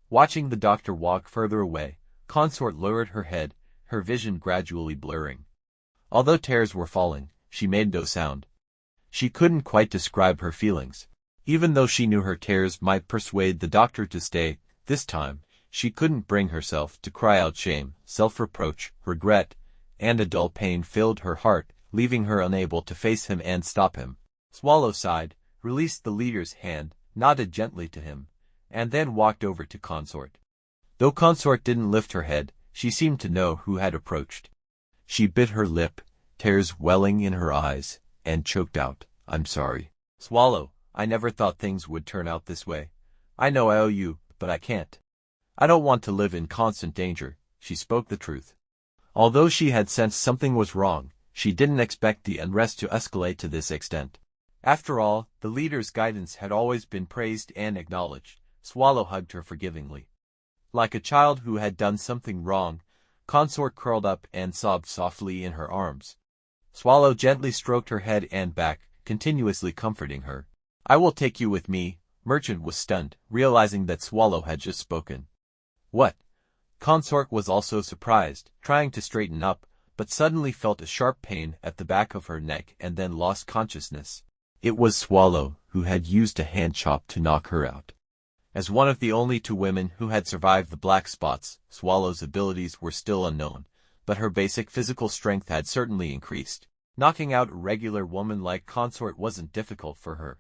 Watching the doctor walk further away, Consort lowered her head, her vision gradually blurring. Although tears were falling, she made no sound. She couldn't quite describe her feelings. Even though she knew her tears might persuade the doctor to stay, this time, she couldn't bring herself to cry out. Shame, self-reproach, regret, and a dull pain filled her heart, leaving her unable to face him and stop him. Swallow sighed, released the leader's hand, nodded gently to him, and then walked over to Consort. Though Consort didn't lift her head, she seemed to know who had approached. She bit her lip, tears welling in her eyes, and choked out, "I'm sorry. Swallow, I never thought things would turn out this way. I know I owe you, but I can't. I don't want to live in constant danger." She spoke the truth. Although she had sensed something was wrong, she didn't expect the unrest to escalate to this extent. After all, the leader's guidance had always been praised and acknowledged. Swallow hugged her forgivingly. Like a child who had done something wrong, Consort curled up and sobbed softly in her arms. Swallow gently stroked her head and back, continuously comforting her. "I will take you with me." Merchant was stunned, realizing that Swallow had just spoken. "What?" Consort was also surprised, trying to straighten up, but suddenly felt a sharp pain at the back of her neck and then lost consciousness. It was Swallow, who had used a hand chop to knock her out. As one of the only two women who had survived the black spots, Swallow's abilities were still unknown, but her basic physical strength had certainly increased. Knocking out a regular woman like Consort wasn't difficult for her.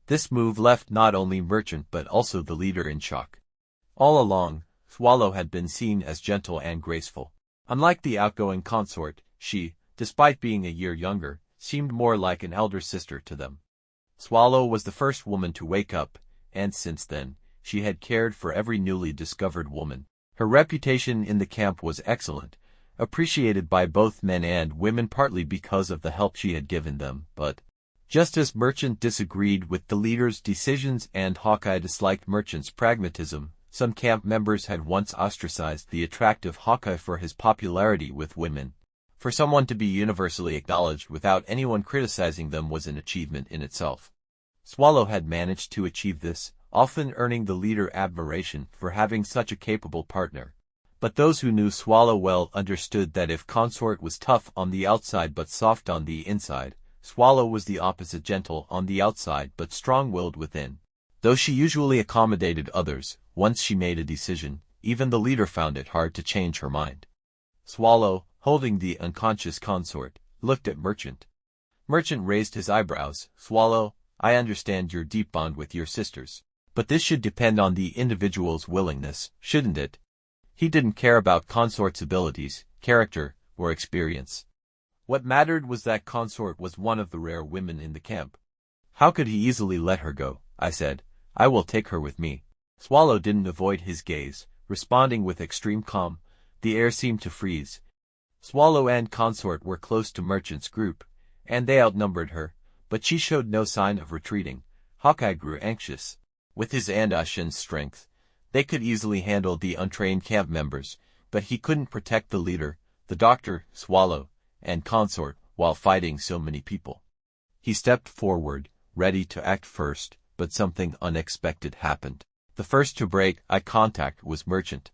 This move left not only Merchant but also the leader in shock. All along, Swallow had been seen as gentle and graceful. Unlike the outgoing Consort, she, despite being a year younger, seemed more like an elder sister to them. Swallow was the first woman to wake up, and since then, she had cared for every newly discovered woman. Her reputation in the camp was excellent, appreciated by both men and women partly because of the help she had given them, but just as Merchant disagreed with the leader's decisions and Hawkeye disliked Merchant's pragmatism, some camp members had once ostracized the attractive Hawkeye for his popularity with women. For someone to be universally acknowledged without anyone criticizing them was an achievement in itself. Swallow had managed to achieve this, often earning the leader admiration for having such a capable partner. But those who knew Swallow well understood that if Consort was tough on the outside but soft on the inside, Swallow was the opposite, gentle on the outside but strong-willed within. Though she usually accommodated others, once she made a decision, even the leader found it hard to change her mind. Swallow, holding the unconscious Consort, looked at Merchant. Merchant raised his eyebrows. "Swallow, I understand your deep bond with your sisters. But this should depend on the individual's willingness, shouldn't it?" He didn't care about Consort's abilities, character, or experience. What mattered was that Consort was one of the rare women in the camp. "How could he easily let her go?" I said. "I will take her with me." Swallow didn't avoid his gaze, responding with extreme calm. The air seemed to freeze. Swallow and Consort were close to Merchant's group, and they outnumbered her, but she showed no sign of retreating. Hawkeye grew anxious. With his and Ashen's strength, they could easily handle the untrained camp members, but he couldn't protect the leader, the doctor, Swallow, and Consort, while fighting so many people. He stepped forward, ready to act first, but something unexpected happened. The first to break eye contact was Merchant.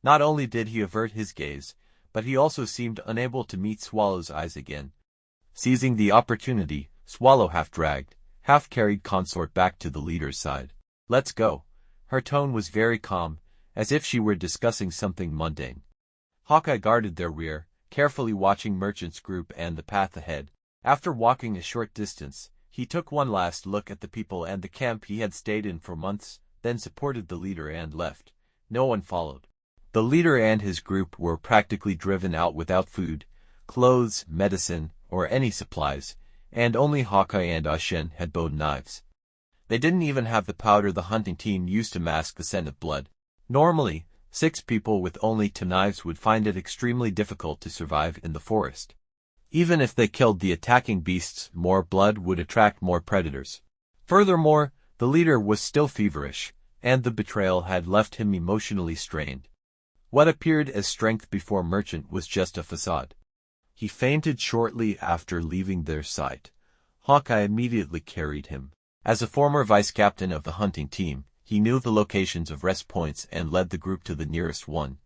Not only did he avert his gaze, but he also seemed unable to meet Swallow's eyes again. Seizing the opportunity, Swallow half-dragged, half-carried Consort back to the leader's side. "Let's go." Her tone was very calm, as if she were discussing something mundane. Hawkeye guarded their rear, carefully watching Merchant's group and the path ahead. After walking a short distance, he took one last look at the people and the camp he had stayed in for months, then supported the leader and left. No one followed. The leader and his group were practically driven out without food, clothes, medicine, or any supplies, and only Hawkeye and Ashen had bone knives. They didn't even have the powder the hunting team used to mask the scent of blood. Normally, 6 people with only 2 knives would find it extremely difficult to survive in the forest. Even if they killed the attacking beasts, more blood would attract more predators. Furthermore, the leader was still feverish, and the betrayal had left him emotionally strained. What appeared as strength before Merchant was just a facade. He fainted shortly after leaving their sight. Hawkeye immediately carried him. As a former vice-captain of the hunting team, He knew the locations of rest points and led the group to the nearest one.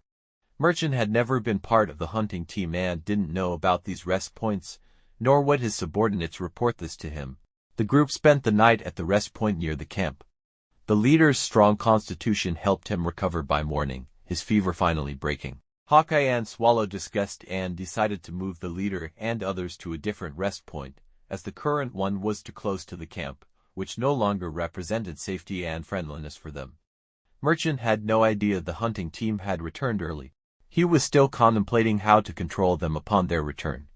Merchant had never been part of the hunting team and didn't know about these rest points, nor would his subordinates report this to him. The group spent the night at the rest point near the camp. The leader's strong constitution helped him recover by morning, his fever finally breaking. Hawkeye and Swallow discussed and decided to move the leader and others to a different rest point, as the current one was too close to the camp, which no longer represented safety and friendliness for them. Merchant had no idea the hunting team had returned early. He was still contemplating how to control them upon their return.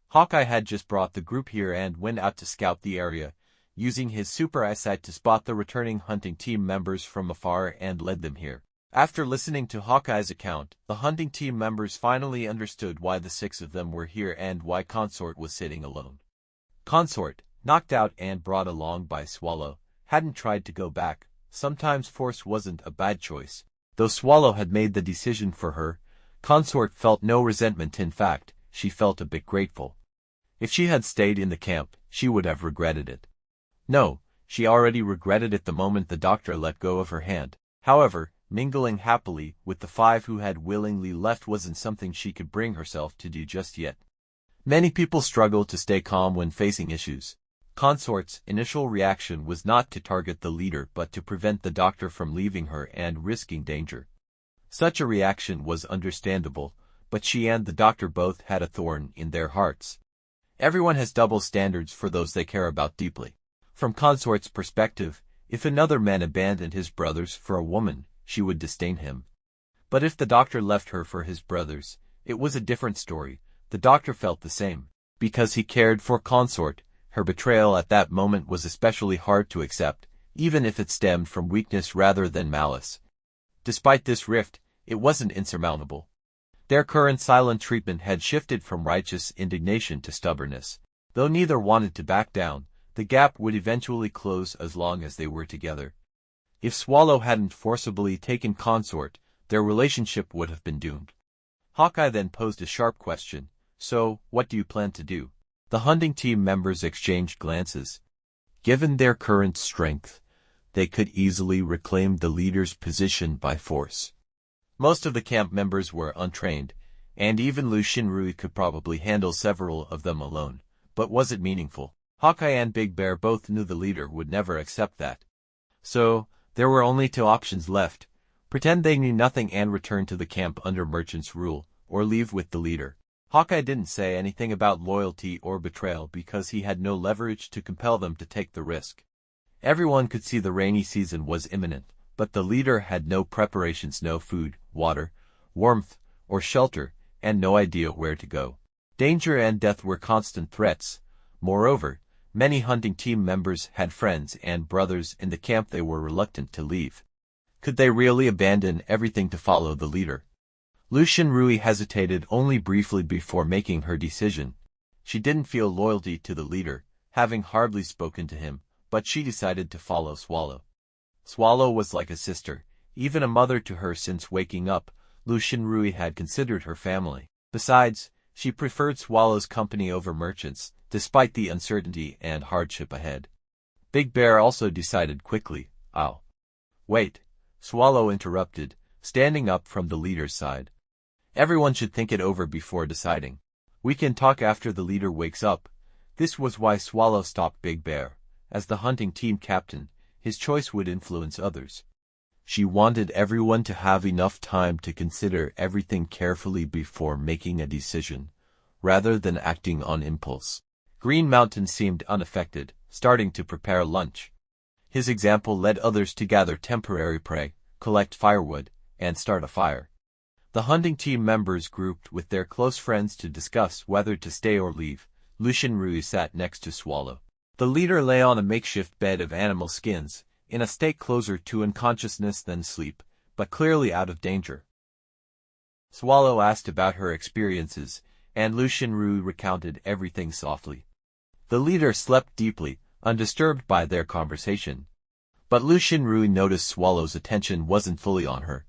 Hawkeye had just brought the group here and went out to scout the area, using his super eyesight to spot the returning hunting team members from afar and led them here. After listening to Hawkeye's account, the hunting team members finally understood why the 6 of them were here and why Consort was sitting alone. Consort, knocked out and brought along by Swallow, hadn't tried to go back. Sometimes force wasn't a bad choice. Though Swallow had made the decision for her, Consort felt no resentment. In fact, she felt a bit grateful. If she had stayed in the camp, she would have regretted it. No, she already regretted it the moment the doctor let go of her hand. However, mingling happily with the 5 who had willingly left wasn't something she could bring herself to do just yet. Many people struggle to stay calm when facing issues. Consort's initial reaction was not to target the leader but to prevent the doctor from leaving her and risking danger. Such a reaction was understandable, but she and the doctor both had a thorn in their hearts. Everyone has double standards for those they care about deeply. From Consort's perspective, if another man abandoned his brothers for a woman, she would disdain him. But if the doctor left her for his brothers, it was a different story. The doctor felt the same. Because he cared for Consort, her betrayal at that moment was especially hard to accept, even if it stemmed from weakness rather than malice. Despite this rift, it wasn't insurmountable. Their current silent treatment had shifted from righteous indignation to stubbornness. Though neither wanted to back down, the gap would eventually close as long as they were together. If Swallow hadn't forcibly taken Consort, their relationship would have been doomed. Hawkeye then posed a sharp question. So, what do you plan to do? The hunting team members exchanged glances. Given their current strength, they could easily reclaim the leader's position by force. Most of the camp members were untrained, and even Lu Xinrui could probably handle several of them alone. But was it meaningful? Hawkeye and Big Bear both knew the leader would never accept that. So, there were only 2 options left. Pretend they knew nothing and return to the camp under Merchant's rule, or leave with the leader. Hawkeye didn't say anything about loyalty or betrayal because he had no leverage to compel them to take the risk. Everyone could see the rainy season was imminent, but the leader had no preparations, no food, water, warmth, or shelter, and no idea where to go. Danger and death were constant threats. Moreover, many hunting team members had friends and brothers in the camp they were reluctant to leave. Could they really abandon everything to follow the leader? Lu Xinrui hesitated only briefly before making her decision. She didn't feel loyalty to the leader, having hardly spoken to him, but she decided to follow Swallow. Swallow was like a sister, even a mother to her. Since waking up, Lu Xinrui had considered her family. Besides, she preferred Swallow's company over Merchant's, despite the uncertainty and hardship ahead. Big Bear also decided quickly. "I'll." "Wait," Swallow interrupted, standing up from the leader's side. "Everyone should think it over before deciding. We can talk after the leader wakes up." This was why Swallow stopped Big Bear. As the hunting team captain, his choice would influence others. She wanted everyone to have enough time to consider everything carefully before making a decision, rather than acting on impulse. Green Mountain seemed unaffected, starting to prepare lunch. His example led others to gather temporary prey, collect firewood, and start a fire. The hunting team members grouped with their close friends to discuss whether to stay or leave. Lu Xinrui sat next to Swallow. The leader lay on a makeshift bed of animal skins, in a state closer to unconsciousness than sleep, but clearly out of danger. Swallow asked about her experiences, and Lu Xinrui recounted everything softly. The leader slept deeply, undisturbed by their conversation. But Lu Xinrui noticed Swallow's attention wasn't fully on her.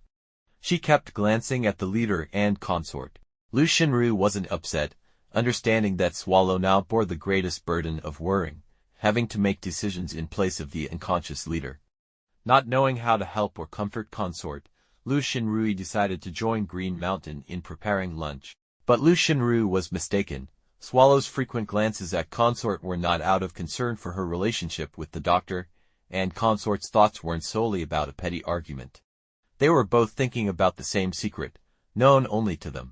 She kept glancing at the leader and Consort. Lu Xinrui wasn't upset, understanding that Swallow now bore the greatest burden of worrying, having to make decisions in place of the unconscious leader. Not knowing how to help or comfort Consort, Lu Xinrui decided to join Green Mountain in preparing lunch. But Lu Xinrui was mistaken. Swallow's frequent glances at Consort were not out of concern for her relationship with the doctor, and Consort's thoughts weren't solely about a petty argument. They were both thinking about the same secret, known only to them.